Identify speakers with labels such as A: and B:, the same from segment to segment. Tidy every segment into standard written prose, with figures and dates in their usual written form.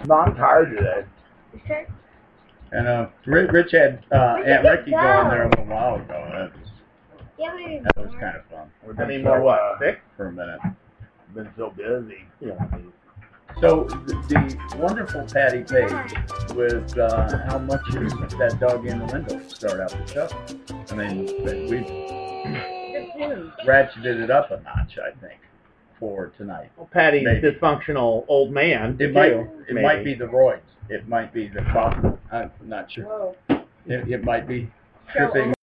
A: No, I'm tired today.
B: And Rich had Aunt Ricky going there a little while ago. That was kind of fun.
A: I mean, more what? Sick?
B: For a minute.
A: Been so busy.
B: Yeah. So the wonderful Patty Page with how much is that dog in the window to start out the show? I mean, we ratcheted it up a notch, I think, for tonight.
C: Well, Patty's dysfunctional old man.
B: It might be the roids. It might be the coffee. I'm not sure. It might be tripping.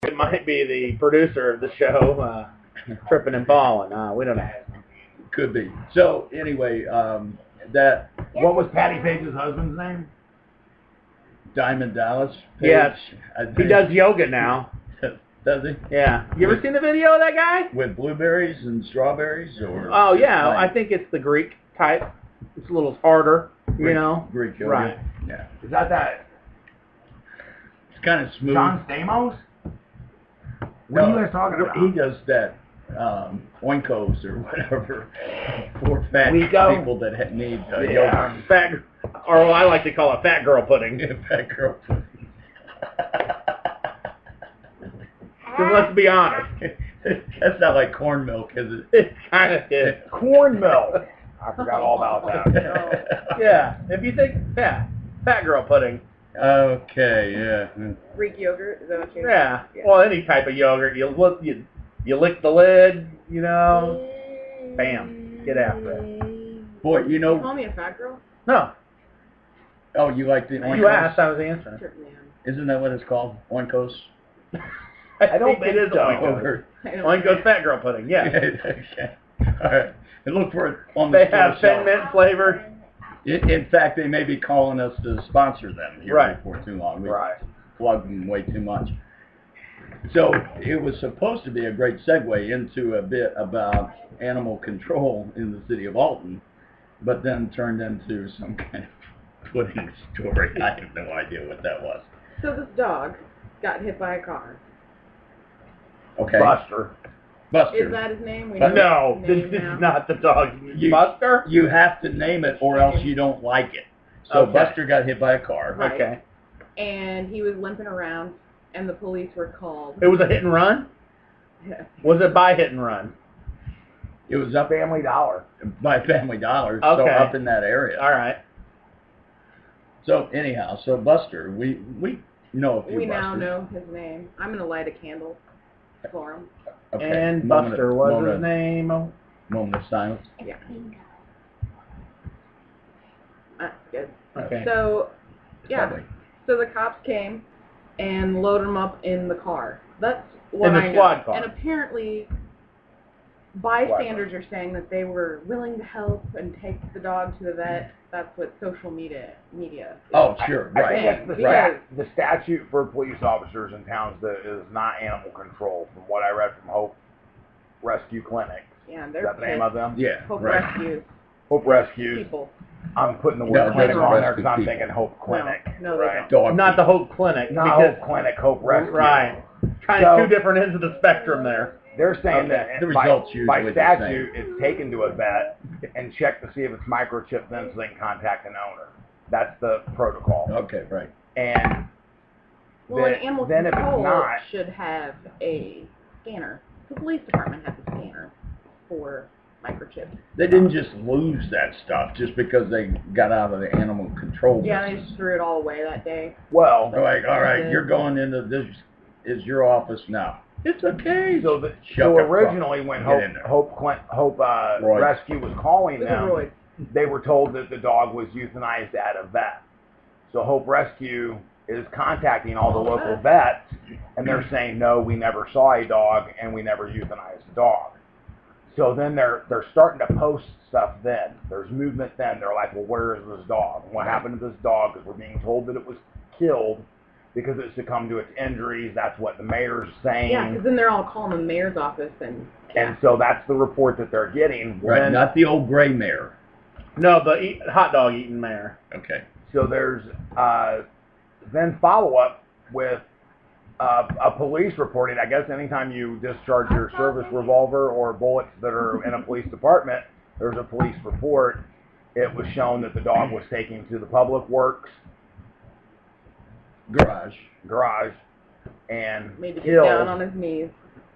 C: It might be the producer of the show tripping and falling. We don't know.
B: Could be. So anyway,
A: what was Patty Page's husband's name?
B: Diamond Dallas Page.
C: Yes, he does yoga now.
B: Does he?
C: Yeah. You ever seen the video of that guy?
B: With blueberries and strawberries, or?
C: Oh yeah, I think it's the Greek type. It's a little harder, you know.
B: Greek yoga.
C: Right.
B: Yeah.
A: Is that?
B: It's kind of smooth.
A: John Stamos? What are you guys talking about?
B: He does that oinkos or whatever for fat people that need yoga.
C: Fat, or I like to call it fat girl pudding.
B: Fat girl pudding.
C: Because let's be honest.
B: That's not like corn milk, is it?
C: It kind of is.
A: Corn milk. I forgot all about that.
C: Yeah. If you think, fat girl pudding.
B: Okay, yeah.
D: Greek yogurt, is that what you
C: Yeah. Well, any type of yogurt. You lick the lid, you know. Bam. Get after it.
B: Boy, you know.
D: You call me a fat girl?
C: No.
B: Oh, you like the oinkos?
C: You asked, I was answering.
B: Isn't that what it's called? Oinkos?
C: I don't think it is oinkos. Oinkos fat girl pudding, yeah.
B: Okay. All right. And look for it on
C: the They have 10 mint flavor.
B: In fact, they may be calling us to sponsor them here before too long. We plug them way too much. So it was supposed to be a great segue into a bit about animal control in the city of Alton, but then turned into some kind of pudding story. I have no idea what that was.
D: So this dog got hit by a car.
B: Okay.
A: Buster.
D: Is that his name?
C: No, this is not the dog. Buster?
B: You have to name it or else you don't like it. So Buster got hit by a car.
D: Right.
C: Okay.
D: And he was limping around, and the police were called.
C: It was a hit and run?
D: Yeah.
C: Was it by hit and run?
B: It was up
A: Family Dollar.
B: By Family Dollar,
C: okay.
B: So up in that area.
C: All right.
B: So anyhow, so Buster, we know a few
D: We now
B: Busters.
D: know his name. I'm going to light a candle for him.
B: Okay.
C: And Buster was his name.
B: Moment of silence.
D: Yeah. That's good.
C: Okay.
D: So, yeah.
B: Probably.
D: So the cops came and loaded him up in the car. That's what
C: In the
D: I
C: squad
D: know.
C: car.
D: And apparently, bystanders are saying that they were willing to help and take the dog to the vet. That's what social media.
B: Oh, sure,
A: I
B: right.
A: think that's the statute for police officers in towns that is not animal control, from what I read from Hope Rescue Clinic.
D: Yeah,
A: Is
D: they're
A: that the name of them?
B: Yeah,
D: Hope
B: right.
D: Rescue
A: Hope Rescue.
D: people.
A: I'm putting the word clinic on there because I'm thinking Hope Clinic.
D: No, they
A: right?
D: don't.
C: Not the Hope Clinic.
A: Not
C: because,
A: Hope Clinic, Hope Rescue.
C: Right. Kind of two different ends of the spectrum there.
A: They're saying
B: Okay.
A: that
B: The results
A: by
B: usually
A: statute, it's taken to a vet and checked to see if it's microchipped, then so they can contact an owner. That's the protocol.
B: Okay, right.
A: And
D: Well, an animal
A: then if it's
D: control
A: not,
D: should have a scanner. The police department has a scanner for microchips.
B: They didn't just lose that stuff just because they got out of the animal control
D: Yeah, they
B: business.
D: just threw it all away that day.
A: well,
B: They're like, all right, you're going into this is your office now. It's okay.
A: so originally when Hope Rescue was calling them, they were told that the dog was euthanized at a vet. So Hope Rescue is contacting all the local vets, and they're saying, no, we never saw a dog, and we never euthanized a dog. So then they're starting to post stuff then. There's movement then. They're like, well, where is this dog? And what happened to this dog? Because we're being told that it was killed because it succumbed to its injuries. That's what the mayor's saying.
D: Yeah, because then they're all calling the mayor's office
A: And so that's the report that they're getting.
B: Right,
A: Then,
B: not the old gray mare.
C: No, the hot dog eating mayor.
B: Okay.
A: so there's then follow-up with a police reporting. I guess anytime you discharge your service revolver or bullets that are in a police department, there's a police report. it was shown that the dog was taken to the public works
B: garage,
D: Made
A: and
D: to get
A: killed.
D: down on his knees.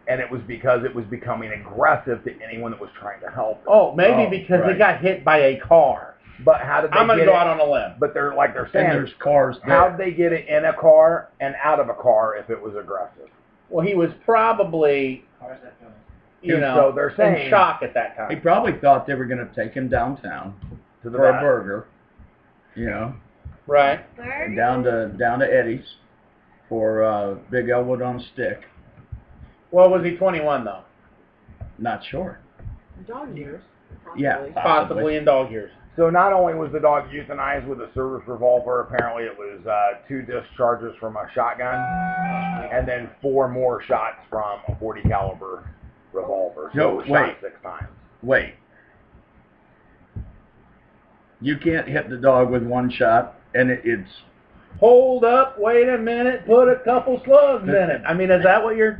A: And it was because it was becoming aggressive to anyone that was trying to help.
C: Oh, maybe because it got hit by a car.
A: But how did they
C: I'm going to
A: get
C: go
A: it?
C: out on a limb.
A: But they're saying,
B: and there's cars there.
A: How'd they get it in a car and out of a car if it was aggressive?
C: Well, he was probably,
A: so they're saying,
C: in shock at that
B: He
C: time.
B: probably thought they were going to take him downtown
A: to the
B: for
A: vet.
B: a burger, you know,
C: Right.
B: and down to Eddie's for Big Elwood on a stick.
C: Well, was he 21 though?
B: Not sure.
D: Dog years. Possibly.
B: Yeah,
C: Possibly in dog years.
A: So not only was the dog euthanized with a service revolver, apparently it was 2 discharges from a shotgun, and then 4 more shots from a .40 caliber revolver. So it was shot 6 times.
B: Wait. You can't hit the dog with one shot, and it's...
C: Hold up, wait a minute, put a couple slugs in it. I mean, is that what you're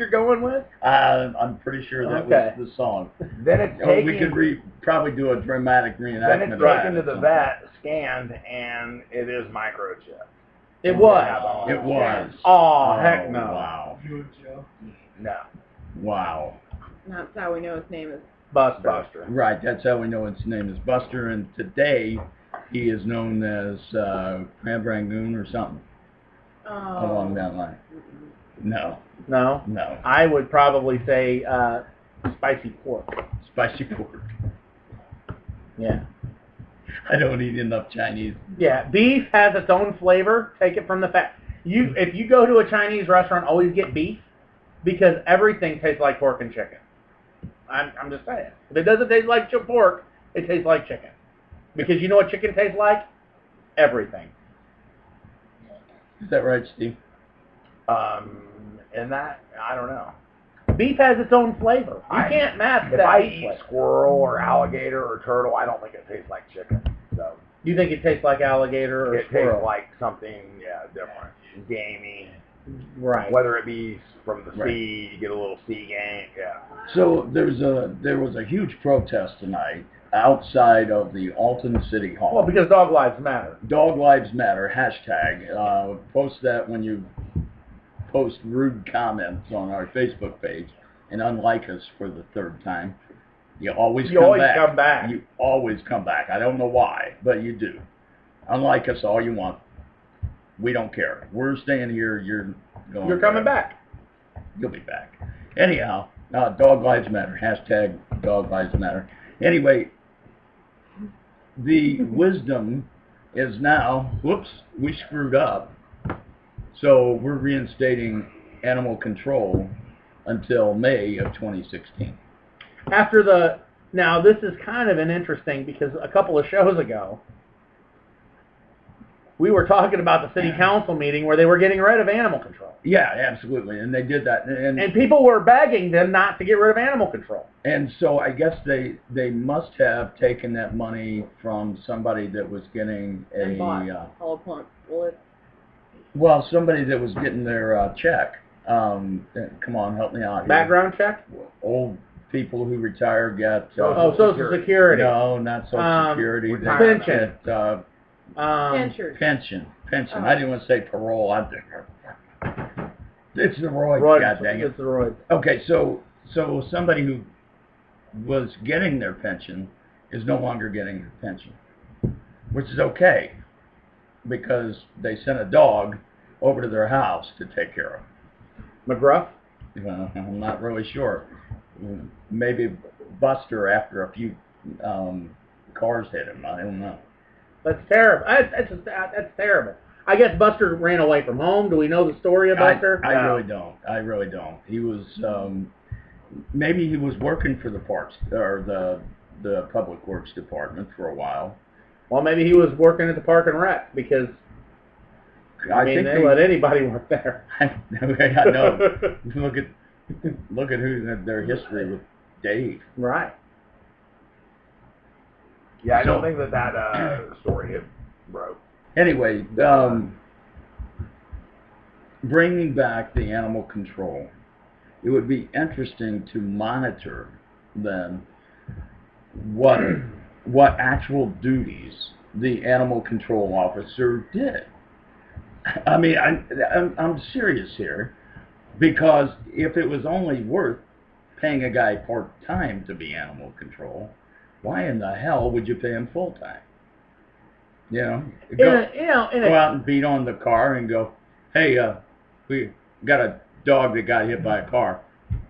C: going with?
B: I'm pretty sure that was the song.
A: Then it's taken.
B: We could probably do a dramatic reenactment.
A: Then it's taken to the vet, scanned, and it is microchip.
C: It was.
B: It was.
C: Oh, heck no.
B: Wow.
A: No.
B: Wow.
D: That's how we know his name is
C: Buster.
B: Right, that's how we know his name is Buster, and today he is known as Crab Rangoon or something along that line. No.
C: I would probably say spicy pork.
B: Spicy pork.
C: Yeah.
B: I don't eat enough Chinese.
C: Yeah, beef has its own flavor. Take it from the fact. If you go to a Chinese restaurant, always get beef because everything tastes like pork and chicken. I'm just saying. If it doesn't taste like pork, it tastes like chicken. Because you know what chicken tastes like? Everything.
B: Is that right, Steve?
A: And that, I don't know.
C: Beef has its own flavor. You can't mask that.
A: If I
C: beef
A: eat
C: flavor.
A: squirrel or alligator or turtle, I don't think it tastes like chicken. So
C: You think it tastes like alligator or
A: it
C: squirrel?
A: tastes like something, different, gamey.
C: Right.
A: Whether it be from the sea, you get a little sea game. Yeah.
B: So there was a huge protest tonight outside of the Alton City Hall.
C: Well, because dog lives matter.
B: Dog Lives Matter hashtag. Post that when you post rude comments on our Facebook page and unlike us for the 3rd time. You always come back. You always come back. I don't know why, but you do. Unlike us all you want. We don't care. We're staying here. You're
C: coming back.
B: You'll be back. Anyhow, Dog Lives Matter. Hashtag Dog Lives Matter. Anyway, the wisdom is now, whoops, we screwed up. So we're reinstating animal control until May of 2016.
C: Now this is kind of an interesting because a couple of shows ago, we were talking about the city council meeting where they were getting rid of animal control.
B: Yeah, absolutely, and they did that.
C: And people were begging them not to get rid of animal control.
B: And so I guess they must have taken that money from somebody that was getting well, somebody that was getting their check. Come on, help me out here.
C: Background check?
B: Old people who retired get...
C: Social Security.
B: No, not Social Security.
C: Pension.
B: Pension. I didn't want to say parole. It's the Roy. God dang it.
C: It's the Roy.
B: Okay, so somebody who was getting their pension is no longer getting their pension, which is okay because they sent a dog over to their house to take care of.
C: McGruff?
B: I'm not really sure. Maybe Buster after a few cars hit him. I don't know.
C: That's terrible. That's terrible. I guess Buster ran away from home. Do we know the story of Buster?
B: I really don't. He was maybe he was working for the parks or the Public Works Department for a while.
C: Well, maybe he was working at the Park and Rec because they let anybody work there.
B: I know. Look at who their history with Dave.
C: Right.
A: Yeah, I don't think that story hit broke.
B: Anyway, bringing back the animal control, it would be interesting to monitor then what what actual duties the animal control officer did. I mean, I'm serious here, because if it was only worth paying a guy part-time to be animal control, why in the hell would you pay him full-time? You know, go out and beat on the car and go, hey, we got a dog that got hit by a car.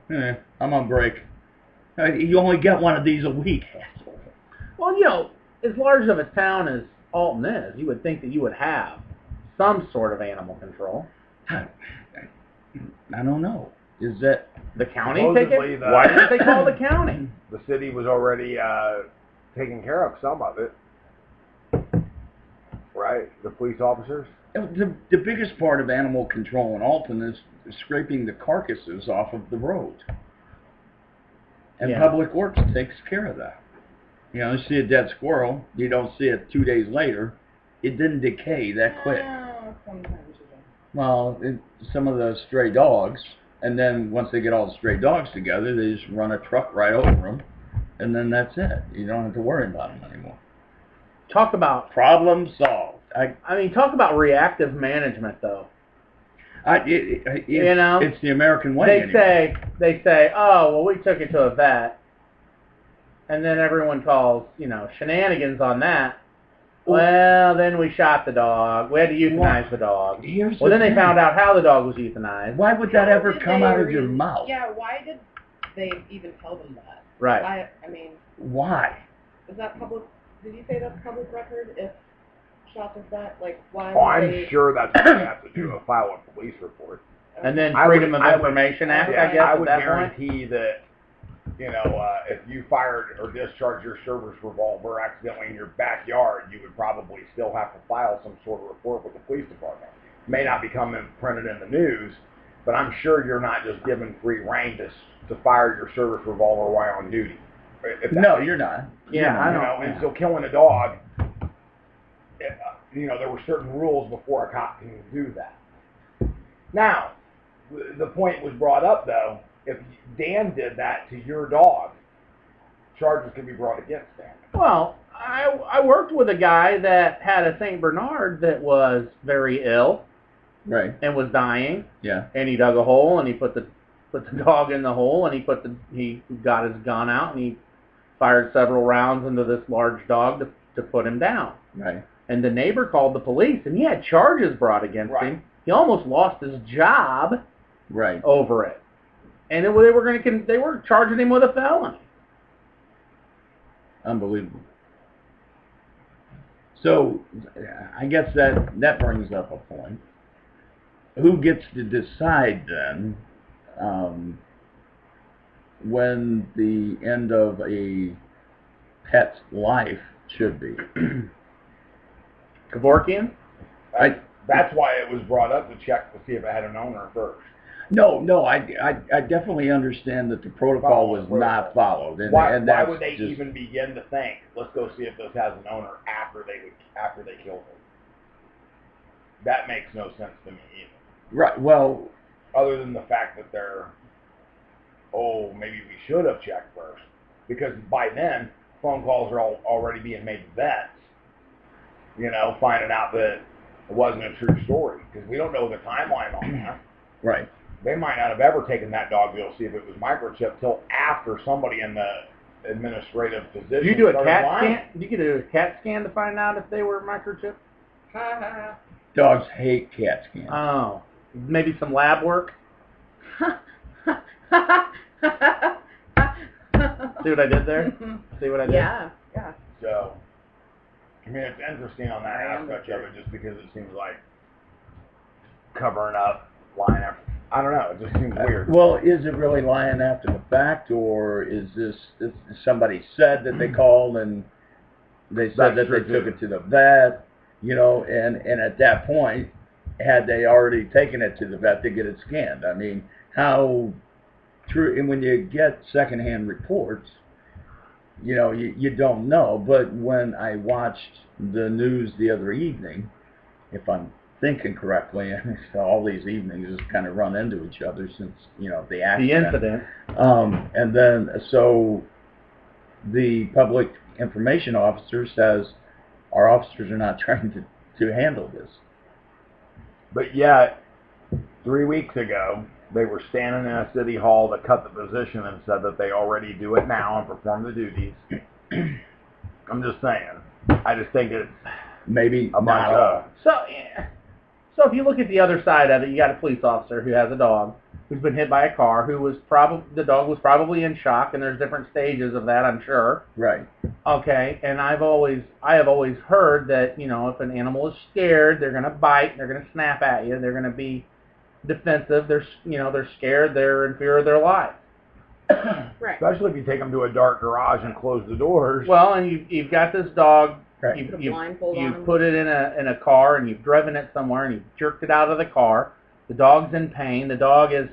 B: I'm on break. You only get one of these a week.
C: Well, you know, as large of a town as Alton is, you would think that you would have some sort of animal control.
B: I don't know. Is that
C: the county take it? Why didn't they call the county?
A: The city was already taking care of some of it. Right? The police officers?
B: The biggest part of animal control in Alton is scraping the carcasses off of the road. And Public Works takes care of that. You know, you see a dead squirrel, you don't see it 2 days later. It didn't decay that quick.
D: Sometimes you do.
B: Well, some of the stray dogs, and then once they get all the stray dogs together, they just run a truck right over them, and then that's it. You don't have to worry about them anymore.
C: Talk about
B: problem solved.
C: I mean, talk about reactive management, though.
B: You know, it's the American way.
C: They say, oh, well, we took it to a vet, and then everyone calls, you know, shenanigans on that. Well, then we shot the dog. We had to euthanize the dog. Then they found out how the dog was euthanized.
B: Why would that ever come out of your mouth?
D: Yeah, why did they even tell them that?
C: Right.
B: Why?
D: Is that public? Did you say that's public record? If shot the vet, like why?
A: Oh, I'm sure that's what they have to do. File a police report.
C: And then Freedom of Information Act, I guess.
A: I would guarantee that. You know, if you fired or discharged your service revolver accidentally in your backyard, you would probably still have to file some sort of report with the police department. It may not become printed in the news, but I'm sure you're not just given free rein to fire your service revolver while on duty.
B: No, you're not.
C: Yeah, I know.
A: And so killing a dog, you know, there were certain rules before a cop can do that. Now, the point was brought up, though, if Dan did that to your dog, charges could be brought against Dan.
C: Well, I worked with a guy that had a St. Bernard that was very ill,
B: right,
C: and was dying.
B: Yeah.
C: And he dug a hole and he put the dog in the hole and he got his gun out and he fired several rounds into this large dog to put him down.
B: Right.
C: And the neighbor called the police and he had charges brought against him. He almost lost his job.
B: Right.
C: Over it. And they were charging him with a felony.
B: Unbelievable. So, I guess that brings up a point. Who gets to decide then when the end of a pet's life should be?
C: Kevorkian?
A: That's why it was brought up to check to see if it had an owner first.
B: No, I definitely understand that the protocol was not followed. And
A: why would they even begin to think, let's go see if this has an owner after they killed him? That makes no sense to me either.
B: Right, well...
A: Other than the fact that maybe we should have checked first. Because by then, phone calls are already being made to vets, you know, finding out that it wasn't a true story. Because we don't know the timeline on that.
B: Right.
A: They might not have ever taken that dog to see if it was microchipped till after somebody in the administrative position.
C: Did you do a CAT scan? Did you do a CAT scan to find out if they were microchipped?
B: Dogs hate CAT scans.
C: Oh, maybe some lab work. See what I did there? See what I did?
D: Yeah.
A: So, I mean, it's interesting on that aspect of it, just because it seems like covering up, lying after. I don't know. It just seems weird.
B: Well, is it really lying after the fact, or is this somebody said that they called and they said that they took it to the vet, you know, and at that point, had they already taken it to the vet to get it scanned? I mean, how true? And when you get secondhand reports, you know, you don't know. But when I watched the news the other evening, if I'm thinking correctly, all these evenings just kind of run into each other since, you know, the accident.
C: The incident.
B: And then, so the public information officer says our officers are not trained to handle this.
A: But yet, 3 weeks ago, they were standing in a city hall that cut the position and said that they already do it now and perform the duties. I'm just saying. I just think it's
B: maybe
A: a bunch of...
C: So if you look at the other side of it, you got a police officer who has a dog who's been hit by a car, the dog was probably in shock, and there's different stages of that, I'm sure.
B: Right.
C: Okay, and I have always heard that, you know, if an animal is scared, they're going to bite, they're going to snap at you, they're going to be defensive, they're scared, they're in fear of their life.
D: Right.
A: Especially if you take them to a dark garage and close the doors.
C: Well, and you've got this dog,
B: right.
C: you've put it in a car, and you've driven it somewhere, and you've jerked it out of the car. The dog's in pain. The dog is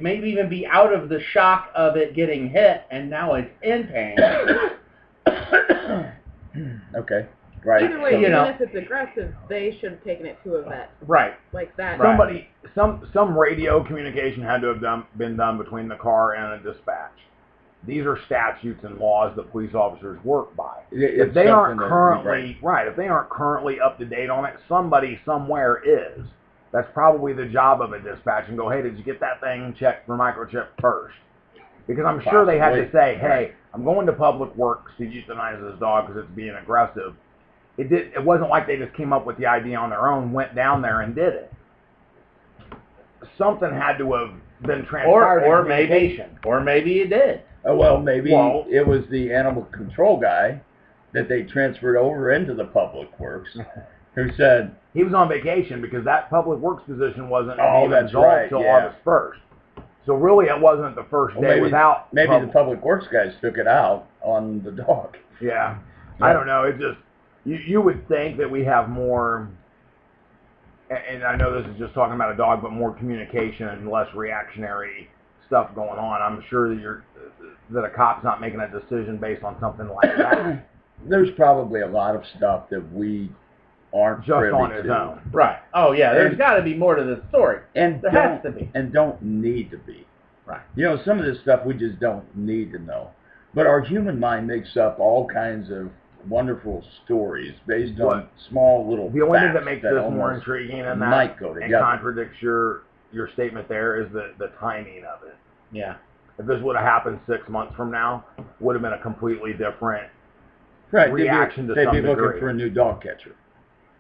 C: maybe even be out of the shock of it getting hit, and now it's in pain.
B: Okay. Right.
D: Either way, even if it's aggressive, they should have taken it to a vet.
C: Right.
D: Like that.
A: Somebody, some radio communication had to have been done between the car and a dispatch. These are statutes and laws that police officers work by. If they aren't currently if they aren't currently up to date on it, somebody somewhere is. That's probably the job of a dispatch, and go, hey, did you get that thing checked for microchip first? Because I'm sure they had to say, hey, I'm going to Public Works to euthanize this dog because it's being aggressive. It wasn't like they just came up with the idea on their own, went down there and did it. Something had to have been transpired
C: or maybe it did.
B: Well, maybe it was the animal control guy that they transferred over into the Public Works who said...
A: He was on vacation because that Public Works position wasn't
B: even
A: resolved until August 1st. So really it wasn't the first day without...
B: Maybe the Public Works guys took it out on the dog.
A: Yeah. I don't know. It just... You would think that we have more... And I know this is just talking about a dog, but more communication and less reactionary stuff going on. I'm sure that a cop's not making a decision based on something like that.
B: There's probably a lot of stuff that we aren't
A: just
B: privy
A: on his
B: to.
A: own.
C: Right. Oh yeah, there's got to be more to this story.
B: And
C: there has to be.
B: And don't need to be.
C: Right.
B: You know, some of this stuff we just don't need to know. But our human mind makes up all kinds of wonderful stories based on small little
A: The only thing
B: facts
A: that makes this more intriguing and that
B: might go together.
A: And contradicts your statement there is the timing of it.
C: Yeah.
A: If this would have happened 6 months from now, would have been a completely different reaction to some degree.
B: They'd be looking for a new dog catcher.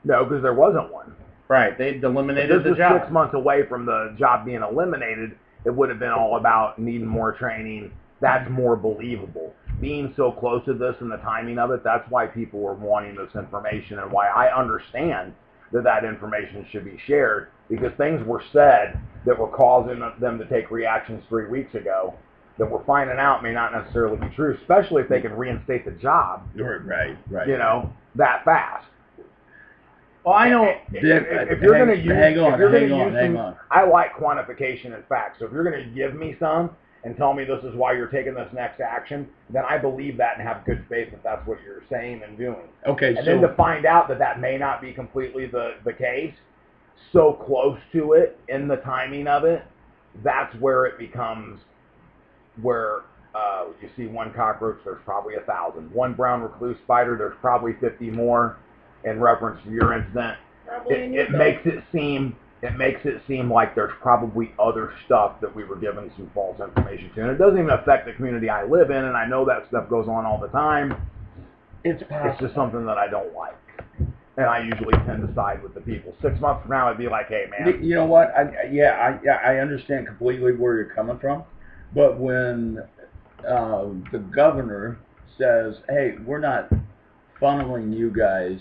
A: No, because there wasn't one.
C: Right. They'd eliminated the job.
A: If this was 6 months away from the job being eliminated, it would have been all about needing more training. That's more believable. Being so close to this and the timing of it, that's why people were wanting this information and why I understand that information should be shared, because things were said that were causing them to take reactions 3 weeks ago that we're finding out may not necessarily be true, especially if they can reinstate the job.
B: Right.
A: You know, that fast.
C: Well, I know
A: if you're going to use,
B: hang on.
A: I like quantification and facts. So if you're going to give me some and tell me this is why you're taking this next action, then I believe that and have good faith that that's what you're saying and doing.
B: Okay.
A: And then to find out that may not be completely the case, so close to it in the timing of it, that's where it becomes where you see one cockroach, there's probably 1,000. One brown recluse spider, there's probably 50 more. In reference to your incident, it makes it seem like there's probably other stuff that we were given some false information to, and it doesn't even affect the community I live in, and I know that stuff goes on all the time. It's just something that I don't like, and I usually tend to side with the people. 6 months from now, I'd be like, hey man,
B: you know what? I understand completely where you're coming from, but when the governor says, hey, we're not funneling you guys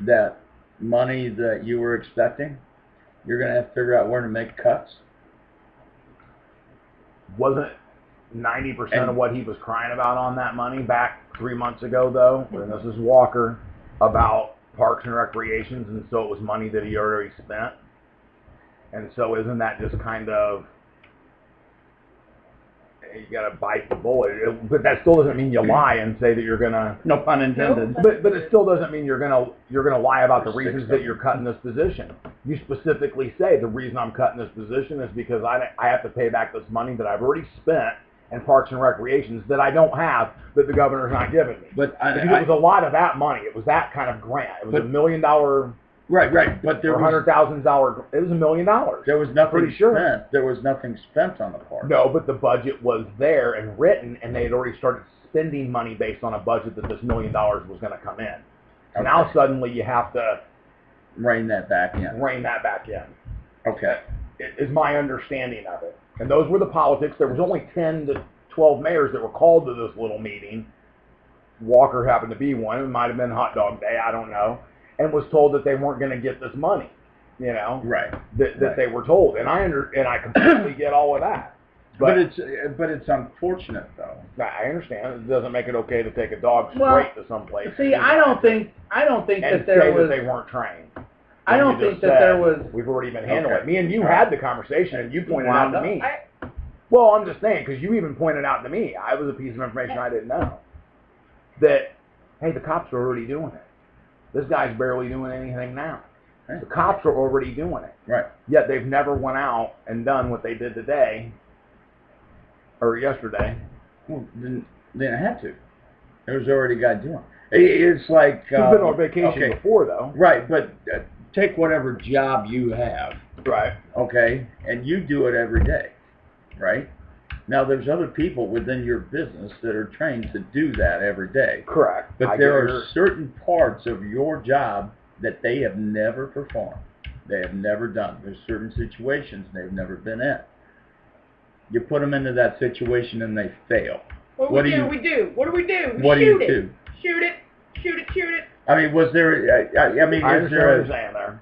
B: that money that you were expecting, you're going to have to figure out where to make cuts.
A: Wasn't 90% of what he was crying about on that money back 3 months ago, though, and this is Walker, about parks and recreations, and so it was money that he already spent. And so isn't that just kind of, you got to bite the bullet, but that still doesn't mean you lie and say that you're gonna.
C: No pun intended.
A: But it still doesn't mean you're gonna lie about the reasons that you're cutting this position. You specifically say the reason I'm cutting this position is because I have to pay back this money that I've already spent and Parks and Recreations that I don't have that the governor's not giving me.
B: But
A: it was a lot of that money. It was that kind of grant. It was $1 million.
B: Right. But there was
A: $100,000. It was $1 million.
B: There was nothing
A: pretty sure.
B: spent. There was nothing spent on the park.
A: No, but the budget was there and written, and they had already started spending money based on a budget that this $1 million was going to come in. So now suddenly you have to
B: rein that back in.
A: Okay. Is my understanding of it. And those were the politics. There was only 10 to 12 mayors that were called to this little meeting. Walker happened to be one. It might have been Hot Dog Day. I don't know. And was told that they weren't going to get this money. You know.
B: Right.
A: That they were told. And I completely get all of that.
B: But it's unfortunate though.
A: I understand. It doesn't make it okay to take a dog straight to someplace.
D: See, I don't think that there was.
A: That they weren't trained.
D: I don't think that there was.
A: We've already been handling it. Me and you had the conversation, and you pointed out to me. Well, I'm just saying, because you even pointed out to me, I was a piece of information I didn't know. That, hey, the cops are already doing it. This guy's barely doing anything now. The cops are already doing it.
B: Right.
A: Yet they've never went out and done what they did today, or yesterday.
B: Well, they didn't have to. There was already a guy doing it. It's like...
A: He's been on vacation before, though.
B: Right, but... take whatever job you have,
A: right?
B: Okay, and you do it every day, right? Now, there's other people within your business that are trained to do that every day.
A: Correct.
B: But there are certain parts of your job that they have never performed. They have never done. There's certain situations they've never been in. You put them into that situation and they fail.
D: What do we do? What do we do?
B: What do you do?
D: Shoot it.
B: I mean, was there? I mean, is there a?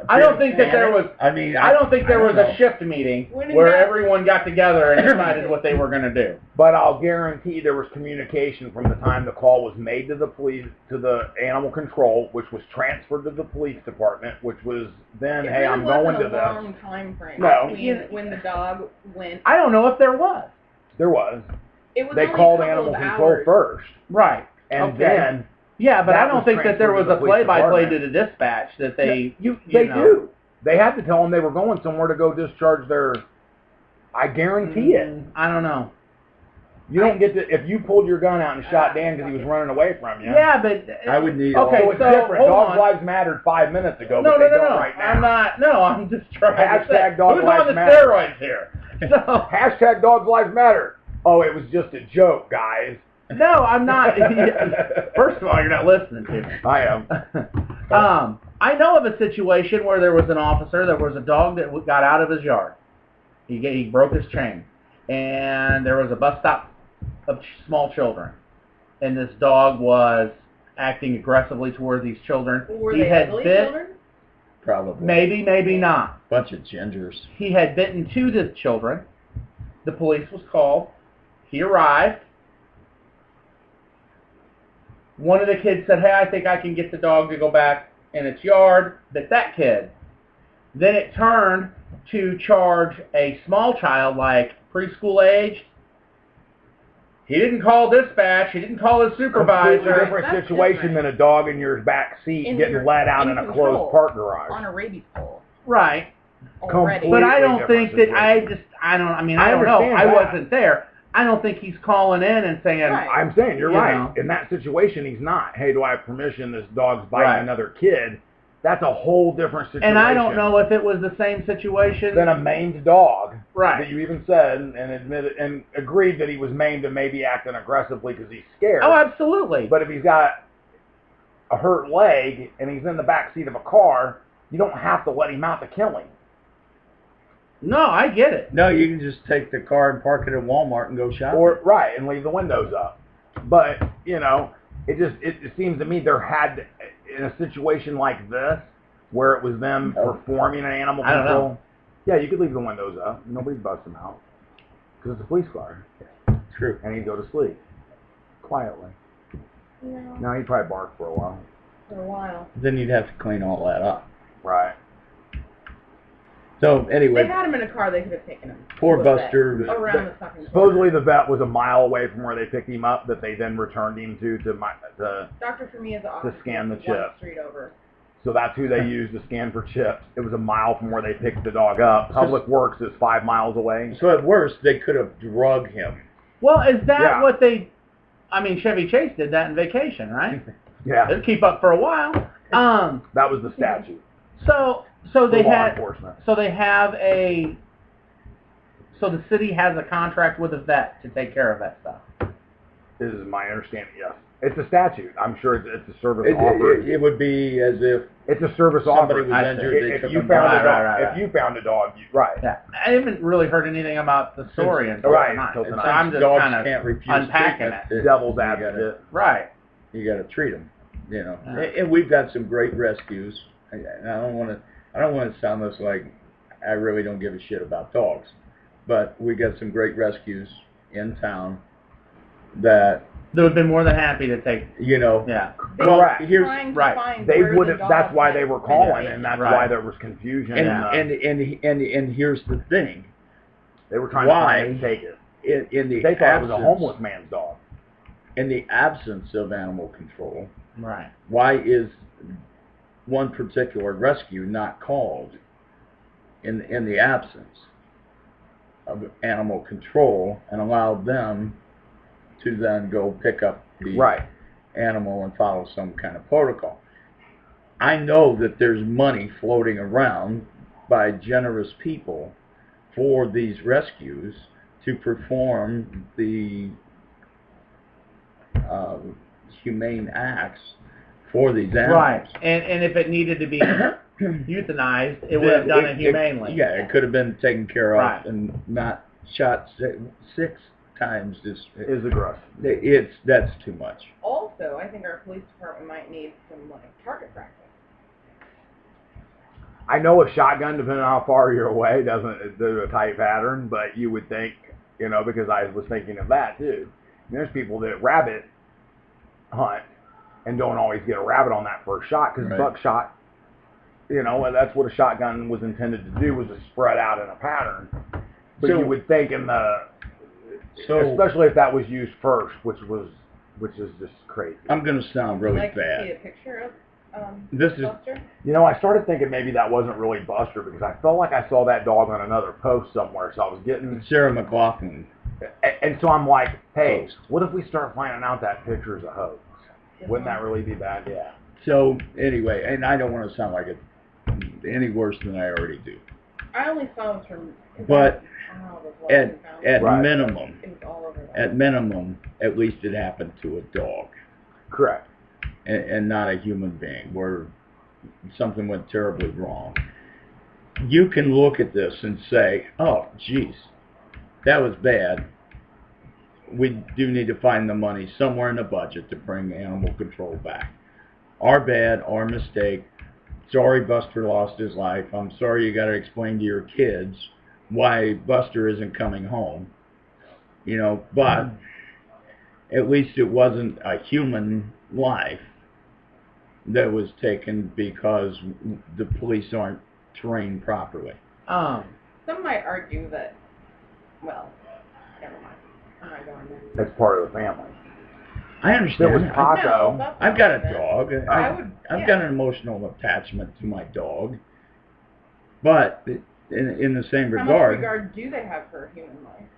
C: I don't think that there was. I don't think there was a shift meeting where everyone got together and decided what they were going to do.
A: But I'll guarantee there was communication from the time the call was made to the police, to the animal control, which was transferred to the police department, which was then, hey, I'm going to this. It
D: wasn't a long time frame.
A: No.
D: When the dog went.
C: I don't know if there was.
A: There was.
D: It was.
A: They called animal control first.
C: Right.
A: And then.
C: Yeah, but I don't think that there was a play-by-play to the dispatch that they...
A: They do. They had to tell them they were going somewhere to go discharge their... I guarantee it.
C: I don't know.
A: You don't get to... If you pulled your gun out and shot Dan because he was running away from you...
C: Yeah, but...
B: I would need...
A: Okay, so it's different. Dogs' lives mattered 5 minutes ago, but they don't right now.
C: I'm not... No, I'm just trying
A: to say... Hashtag Dogs Lives Matter.
C: Who's on the steroids here? So,
A: hashtag Dogs Lives Matter. Oh, it was just a joke, guys.
C: No, I'm not. First of all, you're not listening to me.
A: I am.
C: I know of a situation where there was an officer, there was a dog that got out of his yard. He broke his chain. And there was a bus stop of small children. And this dog was acting aggressively toward these children.
D: Were they ugly children?
B: Probably.
C: Maybe not.
B: Bunch of gingers.
C: He had bitten two of the children. The police was called. He arrived. One of the kids said, hey, I think I can get the dog to go back in its yard. Bit that kid. Then it turned to charge a small child, like preschool age. He didn't call dispatch. He didn't call his supervisor.
A: Completely different situation than a dog in your back seat getting let out in a closed park garage.
D: On a rabies pole.
C: Right.
A: Completely
C: but I don't think that I don't know. I wasn't there. I don't think he's calling in and saying...
A: Right. I'm saying, you're right. In that situation, he's not. Hey, do I have permission? This dog's biting another kid. That's a whole different situation.
C: And I don't know if it was the same situation...
A: Than a maimed dog.
C: Right.
A: That you even said and admitted and agreed that he was maimed and maybe acting aggressively because he's scared.
C: Oh, absolutely.
A: But if he's got a hurt leg and he's in the back seat of a car, you don't have to let him out to kill him.
C: No, I get it.
B: No, you can just take the car and park it at Walmart and go shopping.
A: Right, and leave the windows up. But, it seems to me there had to, in a situation like this, where it was them performing an animal control.
C: I don't know.
A: Yeah, you could leave the windows up. Nobody'd bust them out. Because it's a police car.
B: True.
A: And he'd go to sleep. Quietly.
D: No.
A: No, he'd probably bark for a while.
D: For a while.
B: Then you'd have to clean all that up.
A: Right.
B: So, anyway.
D: They had him in a car, they could have taken him.
B: Poor Buster.
D: Around the fucking
A: supposedly the vet was a mile away from where they picked him up, that they then returned him to
D: Dr. Femia's office
A: to scan the chip.
D: Street over.
A: So that's who they used to scan for chips. It was a mile from where they picked the dog up. Public Works is 5 miles away.
B: So at worst, they could have drugged him.
C: Well, is that what they? I mean, Chevy Chase did that in Vacation, right?
A: Yeah.
C: They'll keep up for a while.
A: That was the statute.
C: So they had. So they have a. So the city has a contract with a vet to take care of that stuff.
A: This is my understanding. Yes, it's a statute. I'm sure it's a service offered.
B: It would be as if
A: it's a service
B: somebody
A: offered.
B: was injured.
A: If you found a dog, if you found a dog, right?
C: Yeah, I haven't really heard anything about the story until tonight. So I'm just kind of unpacking it.
A: Devil's advocate.
C: Right.
B: You got to treat them, you know. And we've got some great rescues. And I don't want to sound this like I really don't give a shit about dogs, but we got some great rescues in town that
C: they would have been more than happy to take.
B: You know.
C: Yeah.
A: Correct.
B: They
A: would have. That's why they were calling, and that's why there was confusion.
B: And here's the thing.
A: They were trying to take it. They thought it was a homeless man's dog.
B: In the absence of animal control,
C: right?
B: Why is one particular rescue not called in the absence of animal control and allow them to then go pick up the animal and follow some kind of protocol? I know that there's money floating around by generous people for these rescues to perform the humane acts for these animals.
C: Right, and if it needed to be euthanized, it would have done it humanely.
B: It could have been taken care of and not shot 6 times is aggressive. That's too much.
D: Also, I think our police department might need some target practice.
A: I know a shotgun, depending on how far you're away, doesn't do a tight pattern, but you would think, because I was thinking of that too. There's people that rabbit hunt and don't always get a rabbit on that first shot because buckshot, that's what a shotgun was intended to do, was to spread out in a pattern. But you would think especially if that was used first, which is just crazy.
B: I'm going to sound really bad.
D: To see a picture of
B: Buster?
A: I started thinking maybe that wasn't really Buster because I felt like I saw that dog on another post somewhere, so I was getting
B: Sarah McLaughlin.
A: And so I'm like, hey, what if we start finding out that picture is a hoax? Wouldn't that really be bad? Yeah.
B: So anyway, and I don't want to sound like it any worse than I already do.
D: I only saw this from.
B: But at minimum, at least it happened to a dog.
A: Correct.
B: And not a human being, where something went terribly wrong. You can look at this and say, oh, geez, that was bad. We do need to find the money somewhere in the budget to bring animal control back. Our bad, our mistake. Sorry Buster lost his life. I'm sorry you got to explain to your kids why Buster isn't coming home. But at least it wasn't a human life that was taken because the police aren't trained properly.
D: Some might argue that, well, never mind. I'm not going there.
A: That's part of the family.
B: I understand.
A: There was Paco.
D: No,
B: I've got a dog. I've got an emotional attachment to my dog. But in the same regard...
D: How much regard do they have for human life?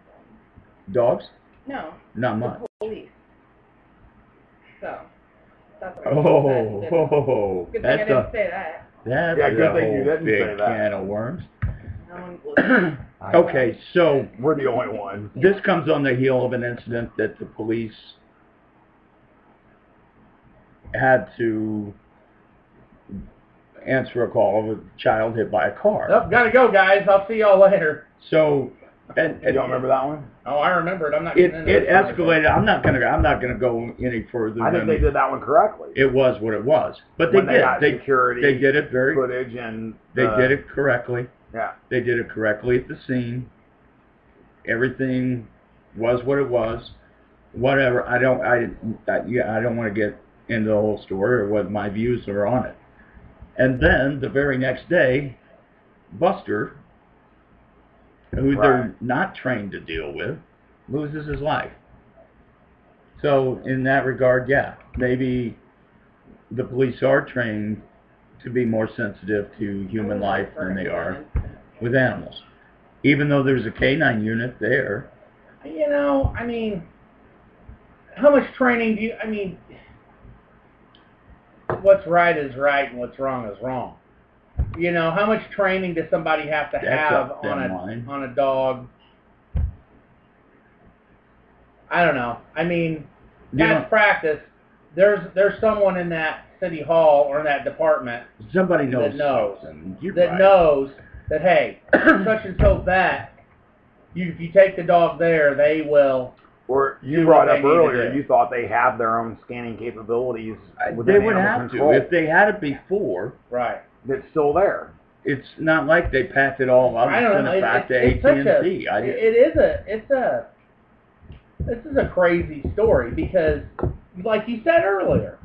B: Dogs?
D: No.
B: Not much.
D: The police. So, that's what I said. Good thing I didn't say that.
B: That's
A: good thing you didn't
B: big
A: say that.
B: Can of worms.
D: No one's listening.
B: Okay, so...
A: We're the only one.
B: This comes on the heel of an incident that the police had to answer a call of a child hit by a car.
C: Oh, gotta go, guys. I'll see y'all later.
B: So,
A: you don't remember that one?
C: Oh, I remember it. I'm not.
B: It escalated. I'm not gonna go any further.
A: I think they did that one correctly.
B: It was what it was, but they did. They did it very.
A: Footage and
B: they did it correctly.
A: Yeah.
B: They did it correctly at the scene. Everything was what it was. Whatever. I don't want to get into the whole story or what my views are on it. And then the very next day, Buster, who they're not trained to deal with, loses his life. So in that regard, yeah, maybe the police are trained to be more sensitive to human life than they are with animals. Even though there's a canine unit there,
C: You know, I mean, how much training do you, I mean, what's right is right and what's wrong is wrong. You know, how much training does somebody have to have on a dog? I don't know. I mean, past practice, there's someone in that city hall or in that department
B: somebody knows
C: knows that, hey, such and so that if you take the dog there, they will.
A: Or you brought up earlier, you thought they have their own scanning capabilities.
B: They would have to if they had it before.
C: Right.
A: It's still there.
B: It's not like they packed it all up and sent it back to AT&T.
C: This is a crazy story because, like you said earlier,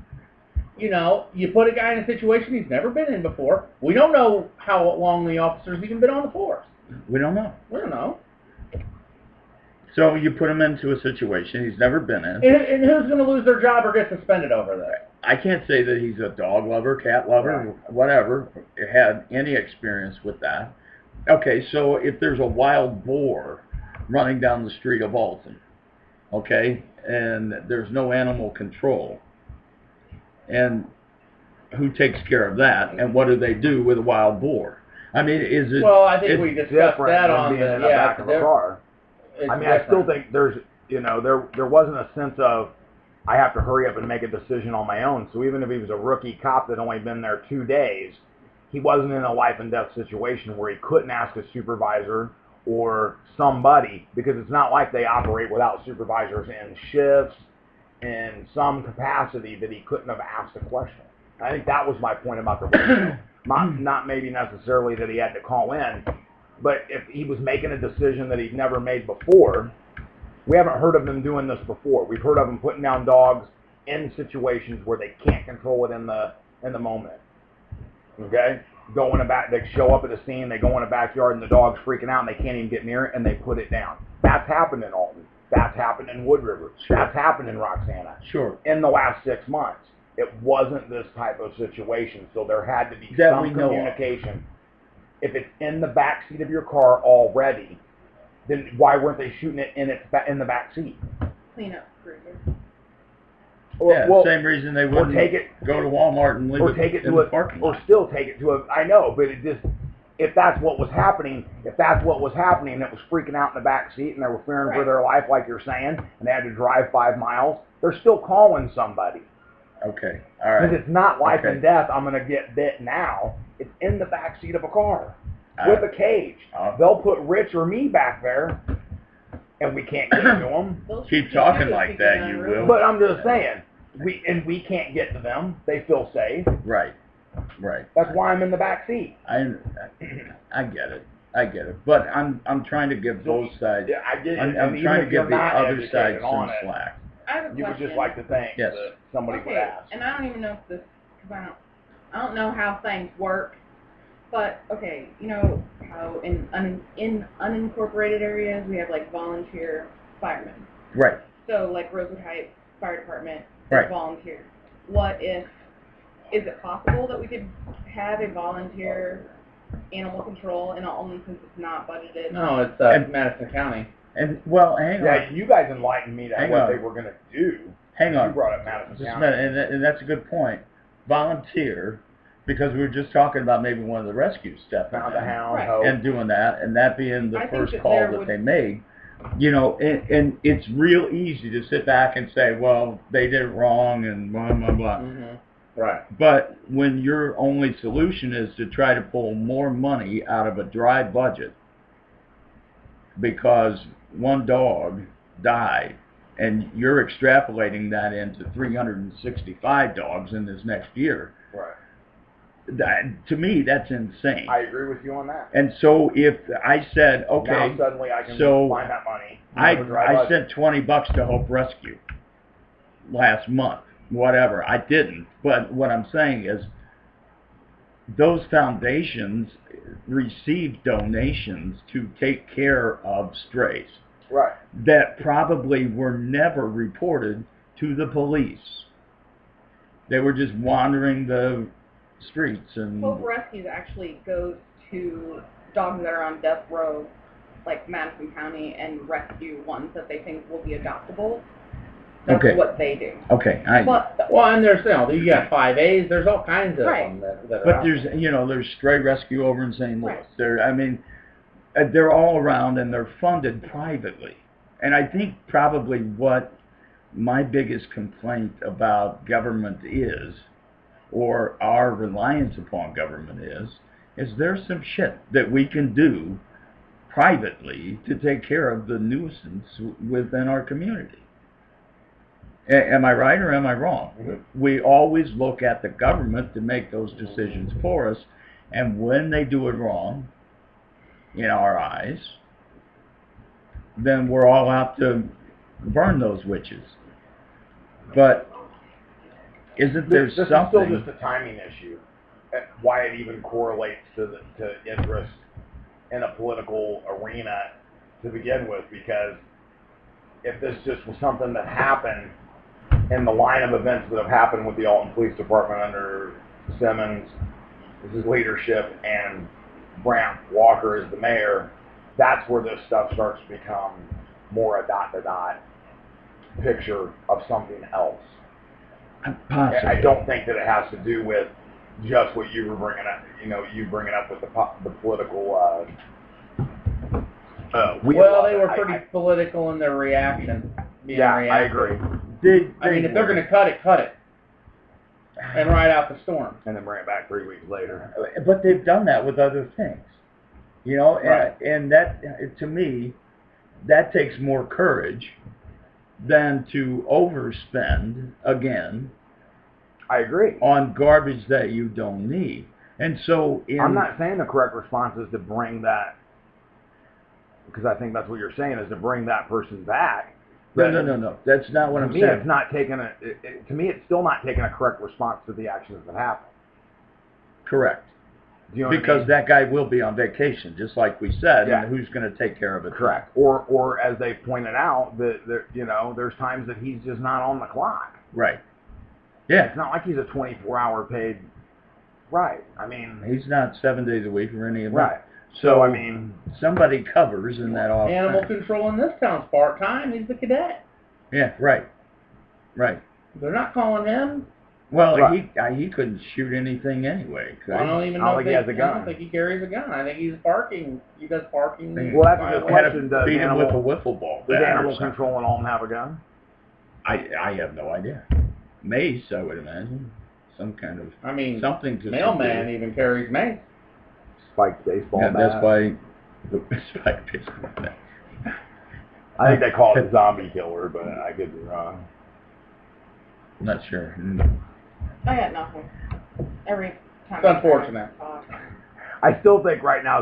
C: you know, you put a guy in a situation he's never been in before. We don't know how long the officer's even been on the force.
B: We don't know.
C: We don't know.
B: So you put him into a situation he's never been in.
C: And who's going to lose their job or get suspended over that?
B: I can't say that he's a dog lover, cat lover, whatever, had any experience with that. Okay, so if there's a wild boar running down the street of Alton, okay, and there's no animal control, and who takes care of that, and what do they do with a wild boar? I mean, is it...
C: Well, I think we discussed that on
A: the back of a car. I mean, I still think there's, you know, there wasn't a sense of, I have to hurry up and make a decision on my own. So even if he was a rookie cop that only been there 2 days, he wasn't in a life and death situation where he couldn't ask a supervisor or somebody, because it's not like they operate without supervisors in shifts in some capacity that he couldn't have asked a question. I think that was my point about the radio. Not maybe necessarily that he had to call in, but if he was making a decision that he'd never made before, we haven't heard of them doing this before. We've heard of them putting down dogs in situations where they can't control it in the moment. Okay? They show up at a scene, they go in a backyard, and the dog's freaking out, and they can't even get near it, and they put it down. That's happened in Alton. That's happened in Wood River. Sure. That's happened in Roxana.
B: Sure.
A: In the last 6 months. It wasn't this type of situation, so there had to be some communication. If it's in the back seat of your car already, then why weren't they shooting it in the back seat?
D: Clean up cruiser.
B: Well, same reason they wouldn't go to Walmart and leave it in the parking lot.
A: Or still take it to a... I know, but it just... If that's what was happening, and it was freaking out in the back seat, and they were fearing for their life, like you're saying, and they had to drive 5 miles, they're still calling somebody.
B: Okay, all right.
A: Because it's not life and death, I'm going to get bit now. It's in the back seat of a car with a cage. They'll put Rich or me back there, and we can't get to them.
B: Keep talking like that, you will.
A: But I'm just saying, we can't get to them. They feel safe.
B: Right.
A: That's why I'm in the back seat.
B: I get it. But I'm trying to give both sides.
A: Yeah, I get it.
B: I'm trying to give the other side some slack.
D: I have a question.
A: You would just like to think that somebody would ask.
D: And I don't even know if this, because I don't know how things work, but okay, you know how in unincorporated areas we have like volunteer firemen.
B: Right.
D: So like Rosewood Heights Fire Department, volunteer. What if? Is it possible that we could have a volunteer animal control in Alton since it's not budgeted?
C: No, it's Madison County.
B: And hang on.
A: Yeah, you guys enlightened me to what they were going to do.
B: Hang on.
A: You brought up Madison County.
B: And that's a good point. Volunteer, because we were just talking about maybe one of the rescues stepping
A: Found the hound,
B: and doing that, and that being the first call that they made. You know, and it's real easy to sit back and say, well, they did it wrong and blah, blah, blah.
C: Mm-hmm. Right.
B: But when your only solution is to try to pull more money out of a dry budget because one dog died, and you're extrapolating that into 365 dogs in this next year.
A: Right.
B: To me, that's insane.
A: I agree with you on that.
B: And so if I said, okay,
A: now suddenly I can find that money.
B: I sent $20 to Hope Rescue last month. Whatever. I didn't. But what I'm saying is those foundations receive donations to take care of strays.
A: Right.
B: That probably were never reported to the police. They were just wandering the streets. And
D: Hope Rescue actually goes to dogs that are on death row like Madison County and rescue ones that they think will be adoptable. That's what they do.
B: Okay.
C: Well, and there's, you got 5As. There's all kinds of them that are
B: But
C: out
B: there's,
C: there.
B: There's stray rescue over in St. Louis.
D: Right.
B: They're all around and they're funded privately. And I think probably what my biggest complaint about government is, or our reliance upon government is there's some shit that we can do privately to take care of the nuisance within our community. Am I right or am I wrong?
C: Mm-hmm.
B: We always look at the government to make those decisions for us, and when they do it wrong, in our eyes, then we're all out to burn those witches. But isn't there something?
A: This is still just a timing issue. Why it even correlates to interest in a political arena to begin with, because if this just was something that happened in the line of events that have happened with the Alton Police Department under Simmons, his leadership, and Brant Walker as the mayor, that's where this stuff starts to become more a dot-to-dot picture of something else.
B: Possibly.
A: I don't think that it has to do with just what you were bringing up, you bringing up with the political.
C: Well, they were pretty political in their reaction.
A: I agree.
C: If they're going to cut it. And ride out the storm.
A: And then bring it back 3 weeks later.
B: But they've done that with other things.
A: Right.
B: And that, to me, that takes more courage than to overspend, again,
A: I agree,
B: on garbage that you don't need. And so
A: I'm not saying the correct response is to bring that, because I think that's what you're saying, is to bring that person back.
B: No. That's not what I'm saying.
A: It's not taking to me, it's still not taking a correct response to the actions that happen.
B: Correct.
A: Do you know
B: because that guy will be on vacation, just like we said, and who's going to take care of it?
A: Correct. Or as they pointed out, there's times that he's just not on the clock.
B: Right. Yeah.
A: It's not like he's a 24-hour paid. Right.
B: He's not 7 days a week or any of that.
A: Right.
B: So somebody covers in that off
C: Animal
B: time.
C: control in this town's part-time. He's the cadet.
B: Yeah, right.
C: They're not calling him.
B: Well, he couldn't shoot anything anyway.
C: I don't even know if
A: he has a gun.
C: I don't think he carries a gun. I think he's parking. He does parking.
A: Well, that's a good question.
B: Does beat him with a wiffle ball.
A: Does animal control and all have a gun?
B: I have no idea. Mace, I would imagine. Some kind of something to
C: mailman even carries mace.
A: Spiked baseball bat.
B: That's why the spiked baseball bat.
A: I think they call it a zombie killer, but I could be wrong.
B: I'm not sure.
D: I got nothing. Every time.
C: It's unfortunate.
A: I still think right now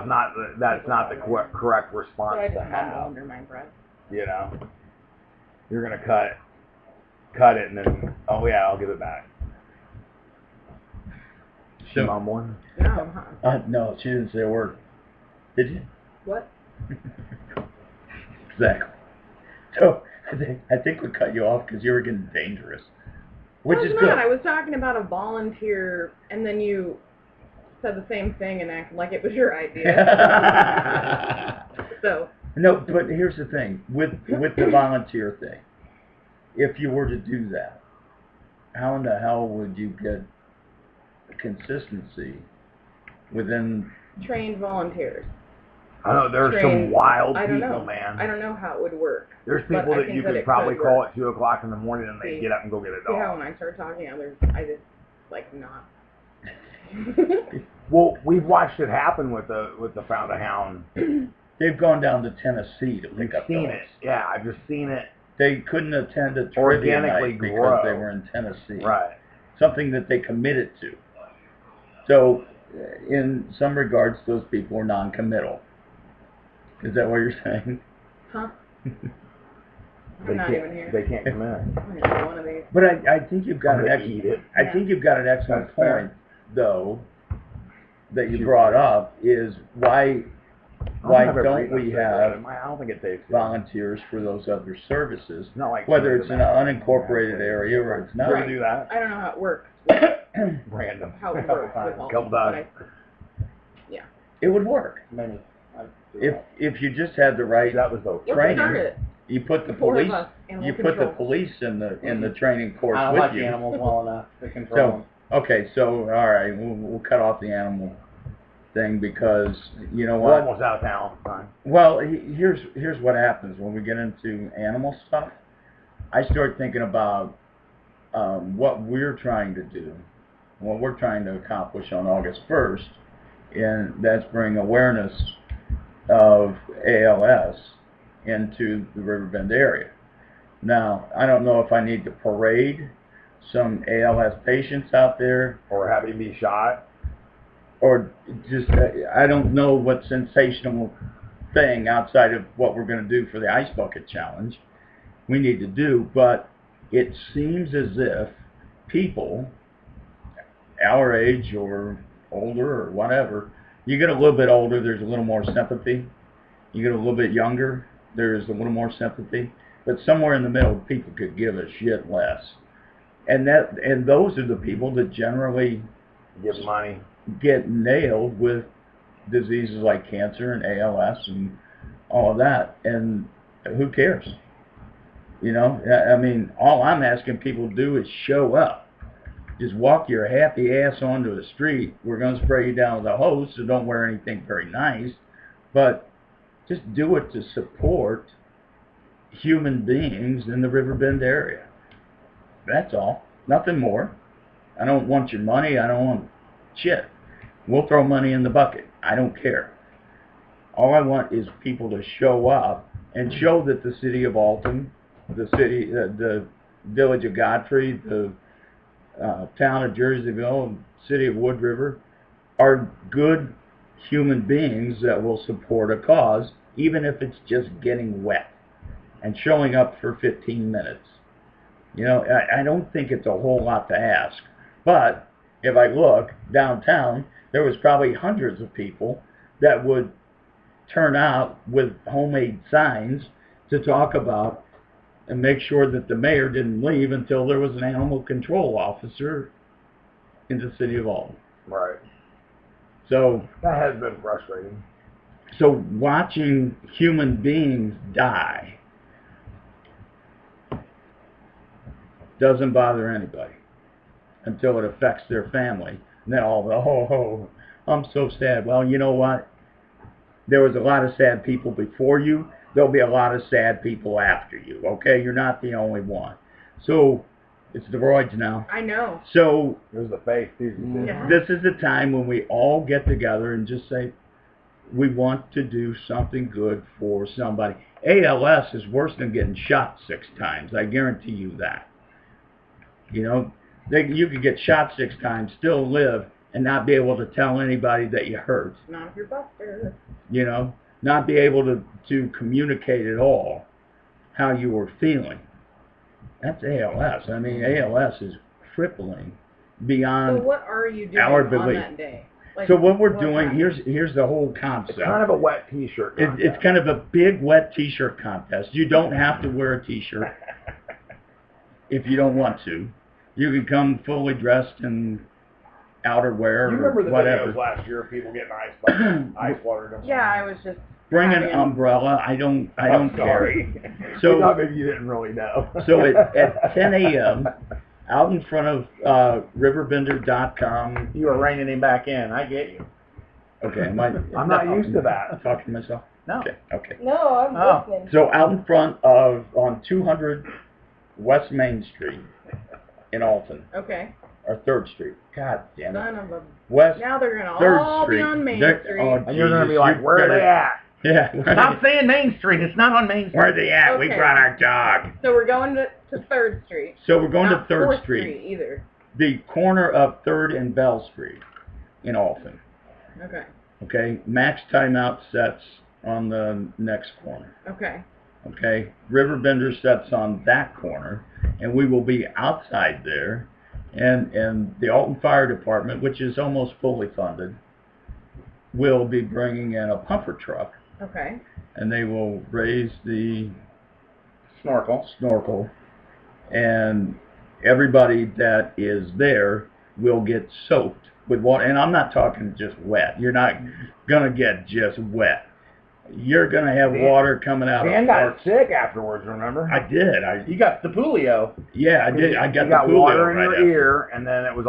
A: that's not the correct response
D: I just
A: to have.
D: under my breath.
A: You're gonna cut it, and then I'll give it back. She mumbling?
D: No.
B: No, she didn't say a word. Did you?
D: What?
B: Exactly. So I think we cut you off because you were getting dangerous, which is good.
D: I was talking about a volunteer, and then you said the same thing and acted like it was your idea. So.
B: No, but here's the thing with the volunteer thing. If you were to do that, how in the hell would you get consistency within
D: trained volunteers?
A: I know there's some wild people, man.
D: I don't know how it would work.
A: There's people that you could probably call at 2 o'clock in the morning and they get up and go get a dog.
D: Yeah, when I start talking, I just not.
A: Well, we've watched it happen with the Found a Hound.
B: They've gone down to Tennessee to pick up dogs.
A: Seen it. Yeah, I've just seen it.
B: They couldn't attend a trivia night because they were in Tennessee.
A: Right.
B: Something that they committed to. So, in some regards, those people are non-committal. Is that what you're saying?
D: Huh? I'm not even here.
A: They can't commit.
D: One of these.
B: But I think you've got I think you've got an excellent point, though, that you brought up, is why don't we have
A: I don't think it takes
B: volunteers for those other services?
A: Not like
B: whether it's in an unincorporated area or it's not.
A: Right. Do that.
D: I don't know how it works.
A: Random.
D: How it works with all
A: Couple times.
D: Yeah.
B: It would work.
C: Maybe.
B: if you just had the right training, you put the police in the training course
C: I don't
B: with
C: like
B: you.
C: animals well enough to control them.
B: Okay, so all right, we'll cut off the animal thing because you know what?
A: We're almost out of town. Fine.
B: Well, here's what happens when we get into animal stuff. I start thinking about what we're trying to do, what we're trying to accomplish on August 1st, and that's bring awareness of ALS into the Riverbend area. Now, I don't know if I need to parade some ALS patients out there,
A: or have him be shot,
B: or just I don't know what sensational thing outside of what we're going to do for the Ice Bucket Challenge we need to do, but it seems as if people our age or older or whatever, you get a little bit older, there's a little more sympathy. You get a little bit younger, there's a little more sympathy. But somewhere in the middle, people could give a shit less. And those are the people that generally get nailed with diseases like cancer and ALS and all of that. And who cares? You know, I mean, all I'm asking people to do is show up. Just walk your happy ass onto the street. We're going to spray you down with a hose, so don't wear anything very nice. But just do it to support human beings in the Riverbend area. That's all. Nothing more. I don't want your money. I don't want shit. We'll throw money in the bucket. I don't care. All I want is people to show up and show that the city of Alton, the village of Godfrey, the town of Jerseyville, and city of Wood River are good human beings that will support a cause, even if it's just getting wet and showing up for 15 minutes. You know, I don't think it's a whole lot to ask. But if I look downtown, there was probably hundreds of people that would turn out with homemade signs to talk about and make sure that the mayor didn't leave until there was an animal control officer in the city of Alton.
A: Right.
B: So
A: that has been frustrating.
B: So watching human beings die doesn't bother anybody until it affects their family. And then all the, oh, I'm so sad. Well, you know what? There was a lot of sad people before you. There'll be a lot of sad people after you, okay? You're not the only one. So, it's the roids now.
D: I know.
B: So,
A: there's the face.
B: This is the time when we all get together and just say, we want to do something good for somebody. ALS is worse than getting shot 6 times. I guarantee you that. You know, you could get shot 6 times, still live, and not be able to tell anybody that you hurt.
D: Not if you're Buster.
B: You know, not be able to communicate at all how you were feeling. That's ALS. I mean, ALS is crippling beyond
D: so what are you doing
B: our belief.
D: On that day? Like,
B: so what we're doing, here's the whole concept.
A: It's kind of a wet T-shirt contest.
B: It's kind of a big wet T-shirt contest. You don't have to wear a T-shirt if you don't want to. You can come fully dressed in outerwear
A: you remember
B: or
A: the
B: whatever.
A: Videos last year of people getting ice water?
D: Yeah, I was just
B: bring an umbrella. I don't care.
A: So maybe you didn't really know.
B: So at 10 a.m. out in front of riverbender.com.
C: You were reining him back in. I get you.
B: Okay,
A: I'm not used to that.
B: Talking to myself.
C: No.
B: Okay.
D: No, I'm listening.
B: So out in front of on 200 West Main Street in Alton.
D: Okay.
B: Or 3rd Street. God damn it.
D: Son of a...
B: West
D: now they're going to
B: 3rd
D: all
B: Street.
D: be on Main Street.
B: Oh,
A: and you're going to be like, where are they at?
B: Yeah.
C: Stop saying Main Street. It's not on Main Street.
B: Where are they at?
D: Okay.
B: We brought our dog.
D: So we're going to 3rd Street.
B: So we're going
D: not
B: to 3rd
D: 4th
B: Street.
D: Either.
B: The corner of 3rd and Bell Street in Alton.
D: Okay.
B: Okay. Max timeout sets on the next corner.
D: Okay.
B: Okay. Riverbender sets on that corner, and we will be outside there. And the Alton Fire Department, which is almost fully funded, will be bringing in a pumper truck.
D: Okay.
B: And they will raise the
C: snorkel.
B: And everybody that is there will get soaked with water. And I'm not talking just wet. You're not going to get just wet. you're going to have water coming out.
A: Dan got sick afterwards, remember?
B: I did.
C: You got the polio.
B: Yeah, I did. I got the polio
A: water in
B: right
A: your
B: after.
A: ear, and then it was